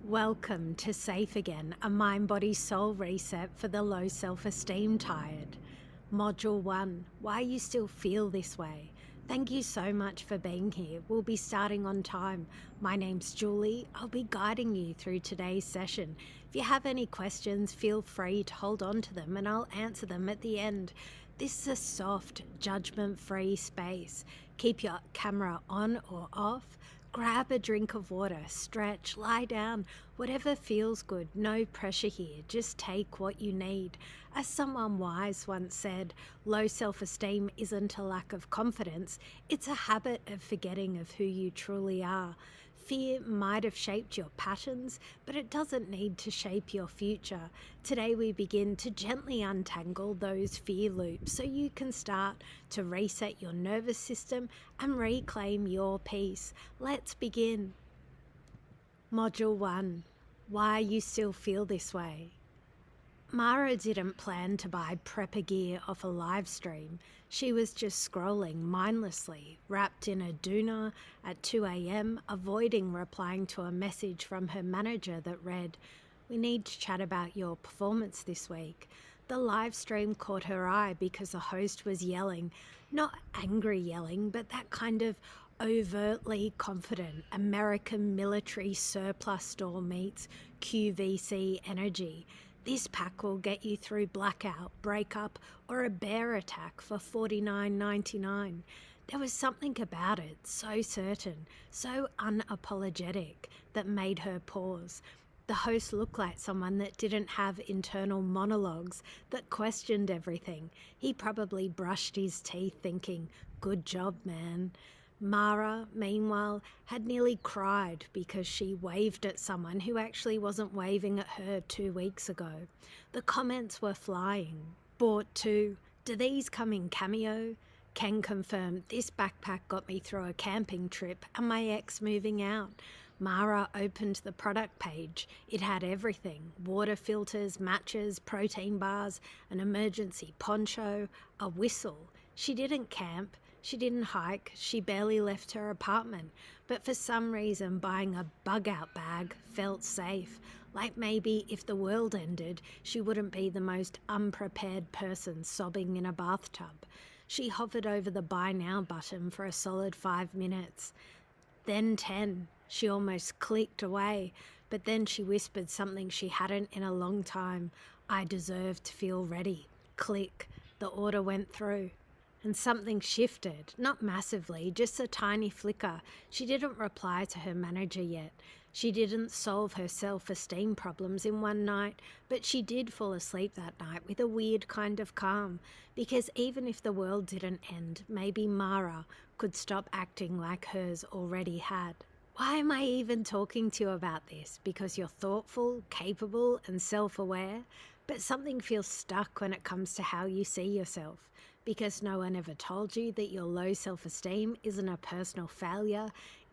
Welcome to Safe Again, a mind body soul reset for the low self esteem tired. Module 1, Why You Still Feel This Way. Thank you so much for being here. We'll be starting on time. My name's Julie. I'll be guiding you through today's session. If you have any questions, feel free to hold on to them and I'll answer them at the end. This is a soft, judgment-free space. Keep your camera on or off. Grab a drink of water, stretch, lie down, whatever feels good. No pressure here, just take what you need. As someone wise once said, low self-esteem isn't a lack of confidence, it's a habit of forgetting of who you truly are. Fear might have shaped your patterns, but it doesn't need to shape your future. Today we begin to gently untangle those fear loops so you can start to reset your nervous system and reclaim your peace. Let's begin. Module 1. Why you still feel this way. Mara didn't plan to buy prepper gear off a live stream. She was just scrolling mindlessly, wrapped in a doona at 2 a.m, avoiding replying to a message from her manager that read, "We need to chat about your performance this week." The live stream caught her eye because the host was yelling, not angry yelling, but that kind of overtly confident American military surplus store meets QVC energy. This pack will get you through blackout, breakup, or a bear attack for $49.99. There was something about it, so certain, so unapologetic, that made her pause. The host looked like someone that didn't have internal monologues, that questioned everything. He probably brushed his teeth thinking, "Good job, man." Mara, meanwhile, had nearly cried because she waved at someone who actually wasn't waving at her 2 weeks ago. The comments were flying. Bought two. Do these come in cameo? Can confirm this backpack got me through a camping trip and my ex moving out. Mara opened the product page. It had everything: water filters, matches, protein bars, an emergency poncho, a whistle. She didn't camp. She didn't hike, she barely left her apartment, but for some reason buying a bug-out bag felt safe, like maybe if the world ended, she wouldn't be the most unprepared person sobbing in a bathtub. She hovered over the buy now button for a solid 5 minutes, then 10. She almost clicked away, but then she whispered something she hadn't in a long time. "I deserve to feel ready." Click. The order went through. And something shifted, not massively, just a tiny flicker. She didn't reply to her manager yet. She didn't solve her self-esteem problems in one night, but she did fall asleep that night with a weird kind of calm, because even if the world didn't end, maybe Mara could stop acting like hers already had. Why am I even talking to you about this? Because you're thoughtful, capable, and self-aware, but something feels stuck when it comes to how you see yourself. Because no one ever told you that your low self-esteem isn't a personal failure.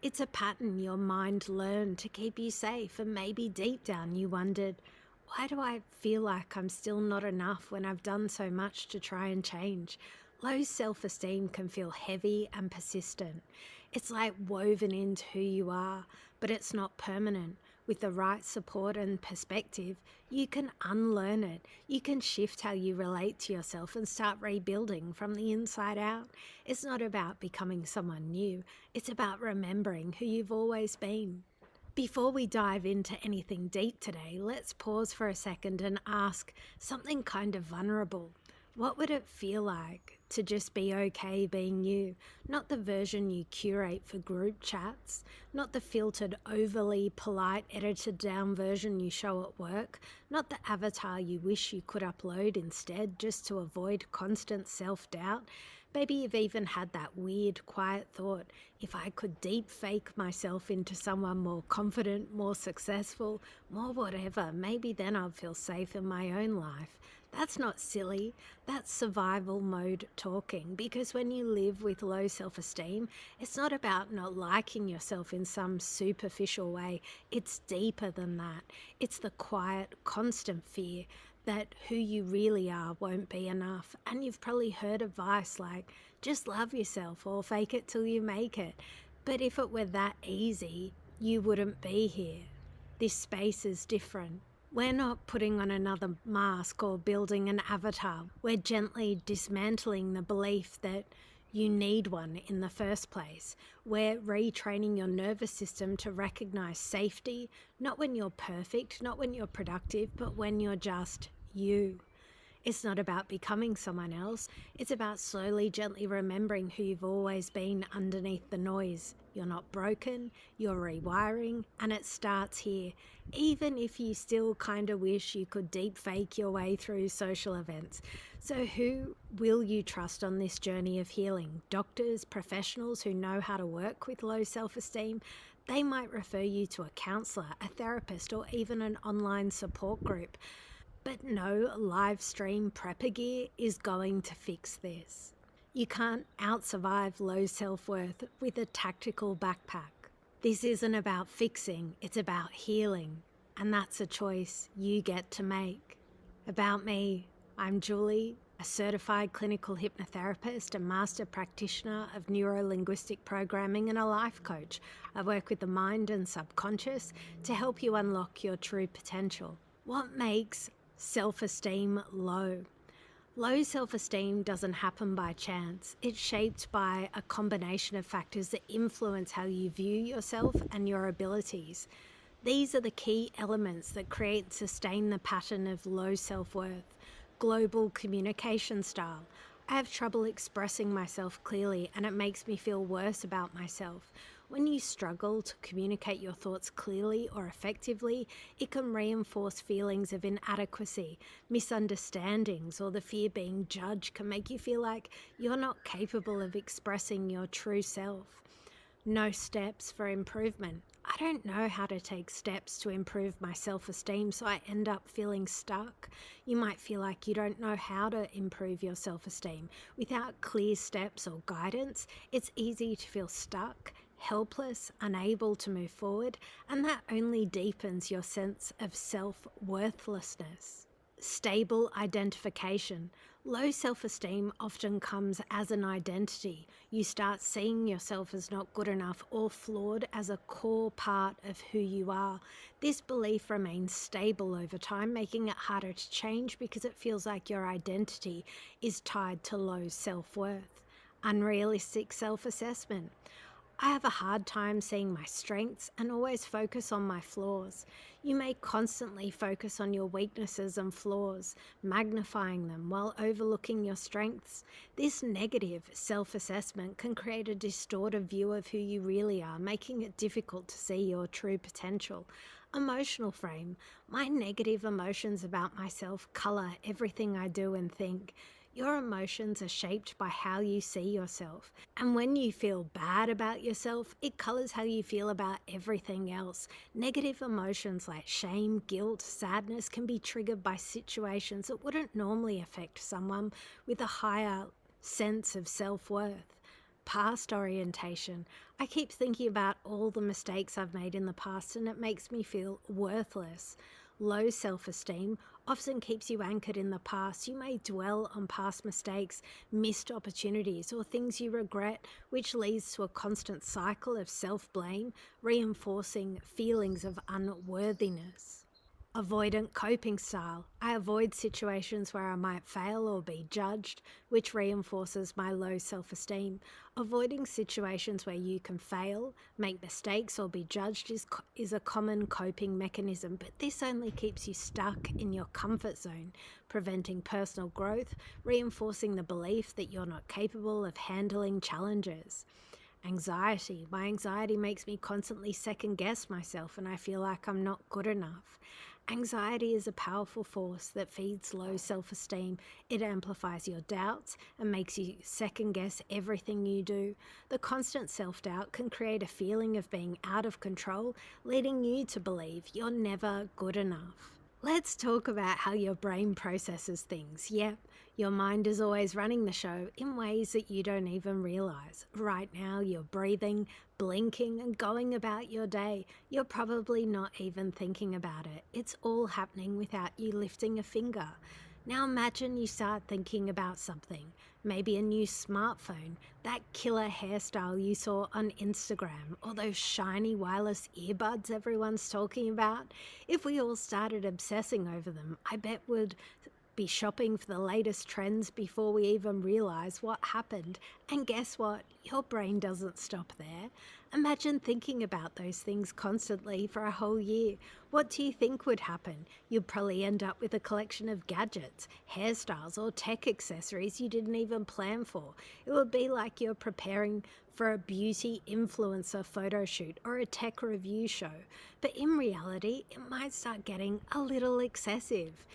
It's a pattern your mind learned to keep you safe, and maybe deep down you wondered, why do I feel like I'm still not enough when I've done so much to try and change? Low self-esteem can feel heavy and persistent. It's like woven into who you are, but it's not permanent. With the right support and perspective, you can unlearn it. You can shift how you relate to yourself and start rebuilding from the inside out. It's not about becoming someone new. It's about remembering who you've always been. Before we dive into anything deep today, let's pause for a second and ask something kind of vulnerable. What would it feel like to just be okay being you? Not the version you curate for group chats, not the filtered, overly polite, edited down version you show at work, not the avatar you wish you could upload instead just to avoid constant self-doubt. Maybe you've even had that weird, quiet thought, if I could deep fake myself into someone more confident, more successful, more whatever, maybe then I'd feel safe in my own life. That's not silly, that's survival mode talking, because when you live with low self-esteem, it's not about not liking yourself in some superficial way. It's deeper than that. It's the quiet, constant fear that who you really are won't be enough. And you've probably heard advice like, just love yourself or fake it till you make it. But if it were that easy, you wouldn't be here. This space is different. We're not putting on another mask or building an avatar. We're gently dismantling the belief that you need one in the first place. We're retraining your nervous system to recognize safety, not when you're perfect, not when you're productive, but when you're just you. It's not about becoming someone else. It's about slowly, gently remembering who you've always been underneath the noise. You're not broken, you're rewiring, and it starts here. Even if you still kind of wish you could deep fake your way through social events. So who will you trust on this journey of healing? Doctors, professionals who know how to work with low self-esteem? They might refer you to a counselor, a therapist, or even an online support group. But no live stream prepper gear is going to fix this. You can't out-survive low self-worth with a tactical backpack. This isn't about fixing, it's about healing. And that's a choice you get to make. About me, I'm Julie, a certified clinical hypnotherapist, a master practitioner of neuro-linguistic programming, and a life coach. I work with the mind and subconscious to help you unlock your true potential. What makes self-esteem low? Low self-esteem doesn't happen by chance. It's shaped by a combination of factors that influence how you view yourself and your abilities. These are the key elements that create and sustain the pattern of low self-worth. Global communication style. I have trouble expressing myself clearly, and it makes me feel worse about myself. When you struggle to communicate your thoughts clearly or effectively, it can reinforce feelings of inadequacy. Misunderstandings or the fear being judged can make you feel like you're not capable of expressing your true self. No steps for improvement. I don't know how to take steps to improve my self-esteem, so I end up feeling stuck. You might feel like you don't know how to improve your self-esteem. Without clear steps or guidance, it's easy to feel stuck, helpless, unable to move forward, and that only deepens your sense of self-worthlessness. Stable identification. Low self-esteem often comes as an identity. You start seeing yourself as not good enough or flawed as a core part of who you are. This belief remains stable over time, making it harder to change because it feels like your identity is tied to low self-worth. Unrealistic self-assessment. I have a hard time seeing my strengths and always focus on my flaws. You may constantly focus on your weaknesses and flaws, magnifying them while overlooking your strengths. This negative self-assessment can create a distorted view of who you really are, making it difficult to see your true potential. Emotional frame. My negative emotions about myself color everything I do and think. Your emotions are shaped by how you see yourself. And when you feel bad about yourself, it colors how you feel about everything else. Negative emotions like shame, guilt, sadness can be triggered by situations that wouldn't normally affect someone with a higher sense of self-worth. Past orientation. I keep thinking about all the mistakes I've made in the past and it makes me feel worthless. Low self-esteem often keeps you anchored in the past. You may dwell on past mistakes, missed opportunities, or things you regret, which leads to a constant cycle of self-blame, reinforcing feelings of unworthiness. Avoidant coping style. I avoid situations where I might fail or be judged, which reinforces my low self-esteem. Avoiding situations where you can fail, make mistakes, or be judged is a common coping mechanism, but this only keeps you stuck in your comfort zone, preventing personal growth, reinforcing the belief that you're not capable of handling challenges. Anxiety. My anxiety makes me constantly second guess myself and I feel like I'm not good enough. Anxiety is a powerful force that feeds low self-esteem. It amplifies your doubts and makes you second guess everything you do. The constant self-doubt can create a feeling of being out of control, leading you to believe you're never good enough. Let's talk about how your brain processes things. Yep, your mind is always running the show in ways that you don't even realize. Right now, you're breathing, blinking, and going about your day. You're probably not even thinking about it. It's all happening without you lifting a finger. Now imagine you start thinking about something, maybe a new smartphone, that killer hairstyle you saw on Instagram, or those shiny wireless earbuds everyone's talking about. If we all started obsessing over them, I bet would be shopping for the latest trends before we even realize what happened. And guess what? Your brain doesn't stop there. Imagine thinking about those things constantly for a whole year. What do you think would happen? You'd probably end up with a collection of gadgets, hairstyles, or tech accessories you didn't even plan for. It would be like you're preparing for a beauty influencer photo shoot or a tech review show. But in reality, it might start getting a little excessive.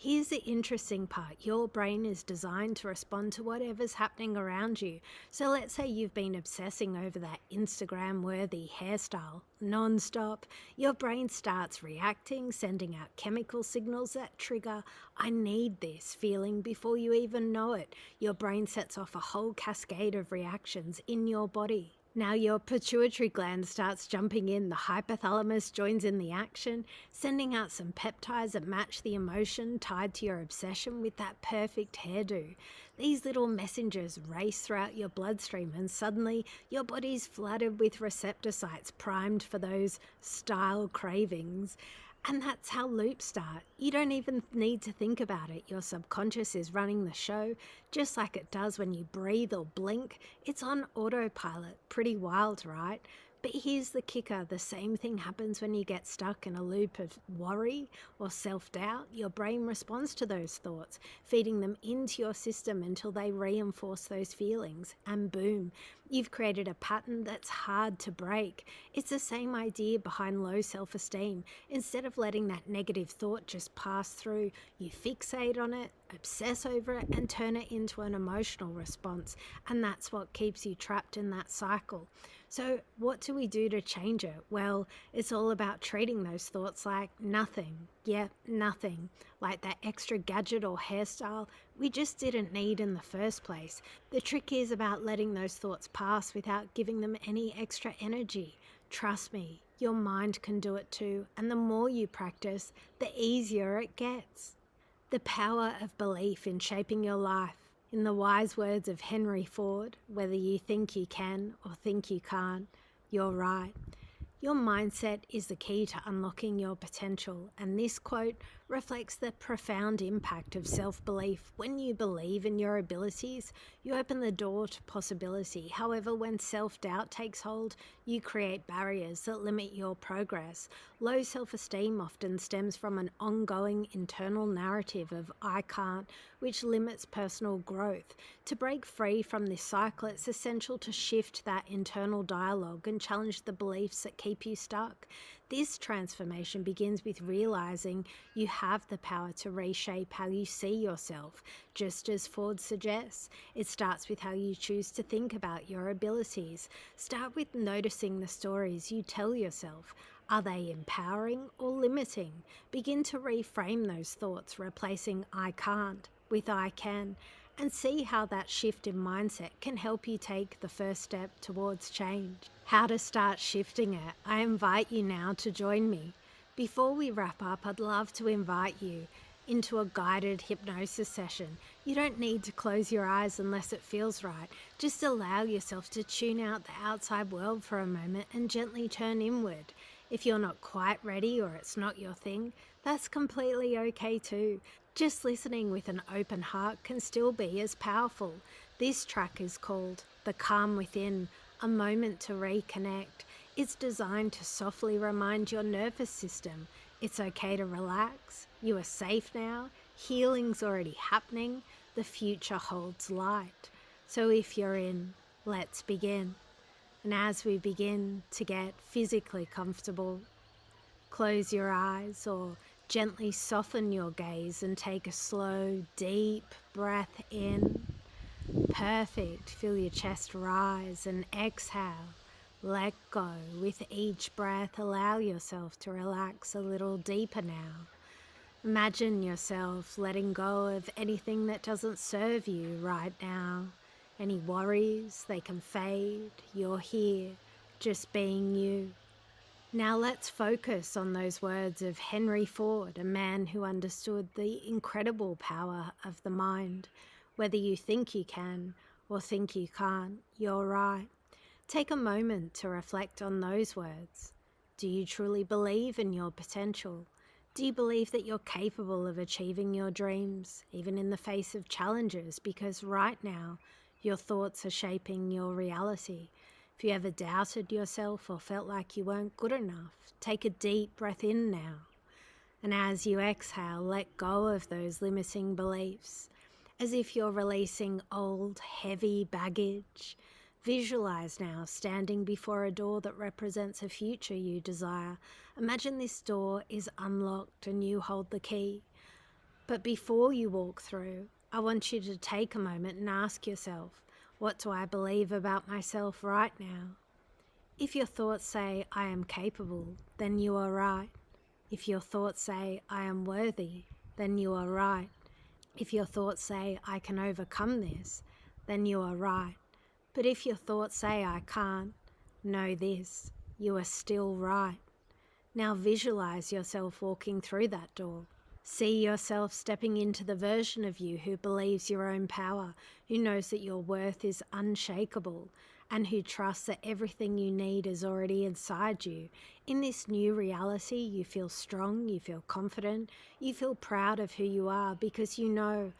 Here's the interesting part. Your brain is designed to respond to whatever's happening around you. So let's say you've been obsessing over that Instagram-worthy hairstyle non-stop. Your brain starts reacting, sending out chemical signals that trigger, I need this feeling before you even know it. Your brain sets off a whole cascade of reactions in your body. Now your pituitary gland starts jumping in, the hypothalamus joins in the action, sending out some peptides that match the emotion tied to your obsession with that perfect hairdo. These little messengers race throughout your bloodstream and suddenly your body's flooded with receptor sites primed for those style cravings. And that's how loops start. You don't even need to think about it. Your subconscious is running the show, just like it does when you breathe or blink. It's on autopilot. Pretty wild, right? But here's the kicker. The same thing happens when you get stuck in a loop of worry or self-doubt. Your brain responds to those thoughts, feeding them into your system until they reinforce those feelings. And boom, you've created a pattern that's hard to break. It's the same idea behind low self-esteem. Instead of letting that negative thought just pass through, you fixate on it, obsess over it, and turn it into an emotional response. And that's what keeps you trapped in that cycle. So what do we do to change it? Well, it's all about treating those thoughts like nothing. Yeah, nothing. Like that extra gadget or hairstyle we just didn't need in the first place. The trick is about letting those thoughts pass without giving them any extra energy. Trust me, your mind can do it too, and the more you practice, the easier it gets. The power of belief in shaping your life. In the wise words of Henry Ford, whether you think you can or think you can't, you're right. Your mindset is the key to unlocking your potential, and this quote reflects the profound impact of self-belief. When you believe in your abilities, you open the door to possibility. However, when self-doubt takes hold, you create barriers that limit your progress. Low self-esteem often stems from an ongoing internal narrative of I can't, which limits personal growth. To break free from this cycle, it's essential to shift that internal dialogue and challenge the beliefs that keep you stuck. This transformation begins with realizing you have the power to reshape how you see yourself. Just as Ford suggests, it starts with how you choose to think about your abilities. Start with noticing the stories you tell yourself. Are they empowering or limiting? Begin to reframe those thoughts, replacing I can't with I can, and see how that shift in mindset can help you take the first step towards change. How to start shifting it. I invite you now to join me. Before we wrap up, I'd love to invite you into a guided hypnosis session. You don't need to close your eyes unless it feels right. Just allow yourself to tune out the outside world for a moment and gently turn inward. If you're not quite ready or it's not your thing, that's completely okay too. Just listening with an open heart can still be as powerful. This track is called The Calm Within, a moment to reconnect. It's designed to softly remind your nervous system it's okay to relax. You are safe now. Healing's already happening. The future holds light. So if you're in, let's begin. And as we begin to get physically comfortable, close your eyes or gently soften your gaze and take a slow, deep breath in. Perfect. Feel your chest rise and exhale. Let go. With each breath, allow yourself to relax a little deeper now. Imagine yourself letting go of anything that doesn't serve you right now. Any worries, they can fade. You're here, just being you. Now let's focus on those words of Henry Ford, a man who understood the incredible power of the mind. Whether you think you can or think you can't, you're right. Take a moment to reflect on those words. Do you truly believe in your potential? Do you believe that you're capable of achieving your dreams, even in the face of challenges? Because right now, your thoughts are shaping your reality. If you ever doubted yourself or felt like you weren't good enough, take a deep breath in now. And as you exhale, let go of those limiting beliefs, as if you're releasing old, heavy baggage. Visualize now standing before a door that represents a future you desire. Imagine this door is unlocked and you hold the key. But before you walk through, I want you to take a moment and ask yourself, what do I believe about myself right now? If your thoughts say, I am capable, then you are right. If your thoughts say, I am worthy, then you are right. If your thoughts say, I can overcome this, then you are right. But if your thoughts say, I can't, know this, you are still right. Now visualize yourself walking through that door. See yourself stepping into the version of you who believes your own power, who knows that your worth is unshakable, and who trusts that everything you need is already inside you. In this new reality, you feel strong, you feel confident, you feel proud of who you are because you know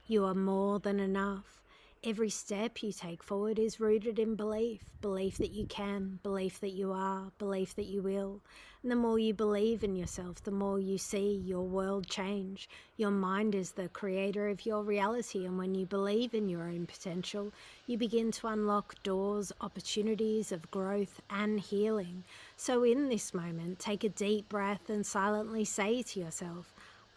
you are more than enough. Every step you take forward is rooted in belief. Belief that you can, belief that you are, belief that you will. And the more you believe in yourself, the more you see your world change. Your mind is the creator of your reality, and when you believe in your own potential, you begin to unlock doors, opportunities of growth and healing. So in this moment, take a deep breath and silently say to yourself,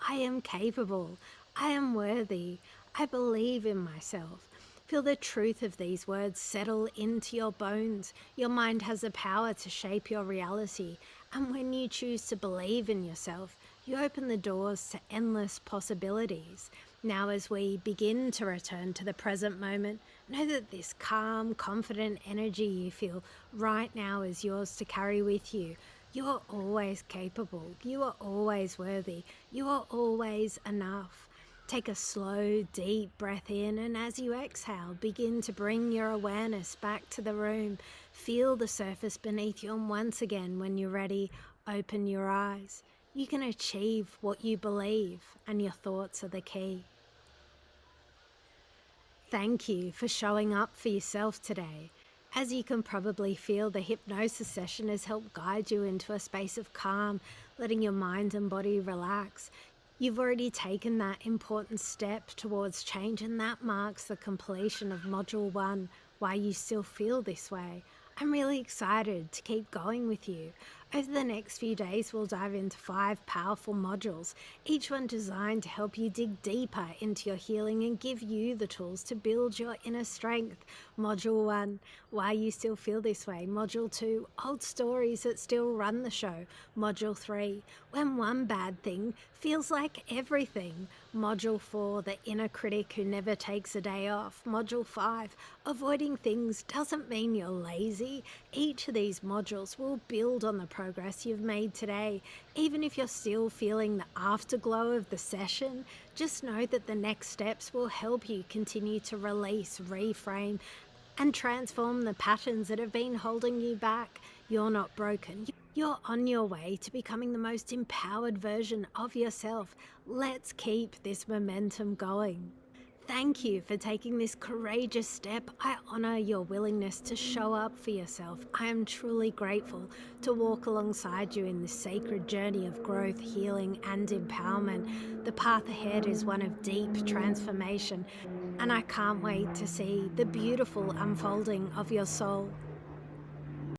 I am capable. I am worthy. I believe in myself. Feel the truth of these words settle into your bones. Your mind has the power to shape your reality. And when you choose to believe in yourself, you open the doors to endless possibilities. Now, as we begin to return to the present moment, know that this calm, confident energy you feel right now is yours to carry with you. You are always capable. You are always worthy. You are always enough. Take a slow, deep breath in, and as you exhale, begin to bring your awareness back to the room. Feel the surface beneath you, and once again, when you're ready, open your eyes. You can achieve what you believe, and your thoughts are the key. Thank you for showing up for yourself today. As you can probably feel, the hypnosis session has helped guide you into a space of calm, letting your mind and body relax. You've already taken that important step towards change, and that marks the completion of Module 1, Why You Still Feel This Way. I'm really excited to keep going with you. Over the next few days, we'll dive into 5 powerful modules, each one designed to help you dig deeper into your healing and give you the tools to build your inner strength. Module 1, Why You Still Feel This Way. Module 2, Old Stories That Still Run the Show. Module 3, When One Bad Thing Feels Like Everything. Module 4, The Inner Critic Who Never Takes a Day Off. Module 5, Avoiding Things Doesn't Mean You're Lazy. Each of these modules will build on the progress you've made today. Even if you're still feeling the afterglow of the session, just know that the next steps will help you continue to release, reframe, and transform the patterns that have been holding you back. You're not broken. You're on your way to becoming the most empowered version of yourself. Let's keep this momentum going. Thank you for taking this courageous step. I honor your willingness to show up for yourself. I am truly grateful to walk alongside you in this sacred journey of growth, healing, and empowerment. The path ahead is one of deep transformation, and I can't wait to see the beautiful unfolding of your soul.